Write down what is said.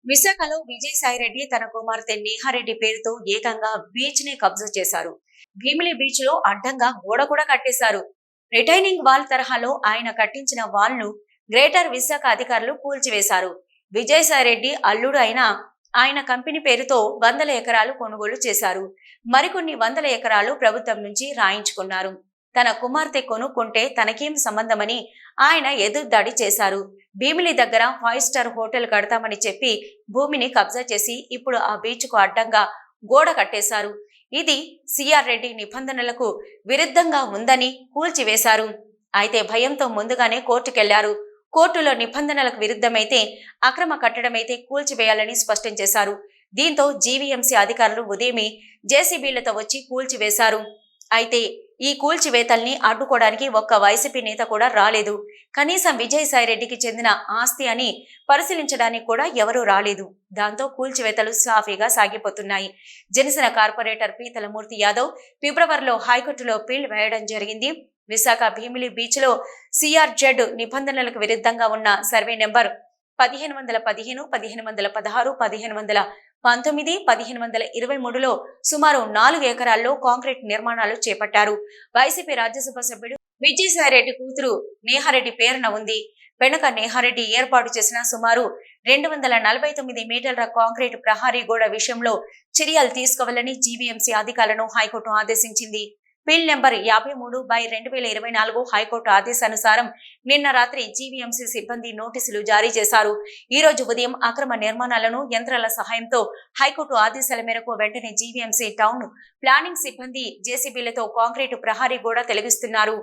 విశాఖలో విజయసాయిరెడ్డి తన కుమార్తె నేహారెడ్డి పేరుతో ఏకంగా బీచ్ ని కబ్జా చేశారు. భీమిలి బీచ్ లో అడ్డంగా గోడ కూడా కట్టేశారు. రిటైనింగ్ వాల్ తరహాలో ఆయన కట్టించిన వాల్ ను గ్రేటర్ విశాఖ అధికారులు కూల్చివేశారు. విజయసాయిరెడ్డి అల్లుడు అయిన ఆయన కంపెనీ పేరుతో వందల ఎకరాలు కొనుగోలు చేశారు. మరికొన్ని వందల ఎకరాలు ప్రభుత్వం నుంచి రాయించుకున్నారు. తన కుమార్తె కొనుక్కుంటే తనకేం సంబంధమని ఆయన ఎదురుదాడి చేశారు. భీమిలి దగ్గర 5 స్టార్ హోటల్ కడతామని చెప్పి భూమిని కబ్జా చేసి ఇప్పుడు ఆ బీచ్ కు అడ్డంగా గోడ కట్టేశారు. ఇది సిఆర్ రెడ్డి నిబంధనలకు విరుద్ధంగా ఉందని కూల్చివేశారు. అయితే భయంతో ముందుగానే కోర్టుకెళ్లారు. కోర్టులో నిబంధనలకు విరుద్ధమైతే అక్రమ కట్టడమైతే కూల్చివేయాలని స్పష్టం చేశారు. దీంతో జీవీఎంసీ అధికారులు ఉదయమే జేసీబీలతో వచ్చి కూల్చివేశారు. అయితే ఈ కూల్చివేతల్ని అడ్డుకోవడానికి ఒక్క వైసీపీ నేత కూడా రాలేదు. కనీసం విజయసాయిరెడ్డికి చెందిన ఆస్తి అని పరిశీలించడానికి కూడా ఎవరూ రాలేదు. దాంతో కూల్చివేతలు సాఫీగా సాగిపోతున్నాయి. జనసేన కార్పొరేటర్ పీతలమూర్తి యాదవ్ ఫిబ్రవరిలో హైకోర్టులో పిల్ వేయడం జరిగింది. విశాఖ భీమిలి బీచ్ లో సిఆర్జెడ్ నిబంధనలకు విరుద్ధంగా ఉన్న సర్వే నెంబర్ 1515, 1516, 1519, 1523లో సుమారు 4 ఎకరాల్లో కాంక్రీట్ నిర్మాణాలు చేపట్టారు. వైసీపీ రాజ్యసభ సభ్యుడు విజయసాయిరెడ్డి కూతురు నేహారెడ్డి పేరున ఉంది. వెనుక నేహారెడ్డి ఏర్పాటు చేసిన సుమారు 249 మీటర్ల కాంక్రీట్ ప్రహారీ గోడ విషయంలో చర్యలు తీసుకోవాలని జీవీఎంసీ అధికారులను హైకోర్టు ఆదేశించింది. పిల్ నెంబర్ 53/2024 హైకోర్టు ఆదేశానుసారం నిన్న రాత్రి జీవీఎంసీ సిబ్బంది నోటీసులు జారీ చేశారు. ఈ రోజు ఉదయం అక్రమ నిర్మాణాలను యంత్రాల సహాయంతో హైకోర్టు ఆదేశాల మేరకు వెంటనే జీవీఎంసీ టౌన్ ప్లానింగ్ సిబ్బంది జేసీబీలతో కాంక్రీటు ప్రహారీ గోడ తొలగిస్తున్నారు.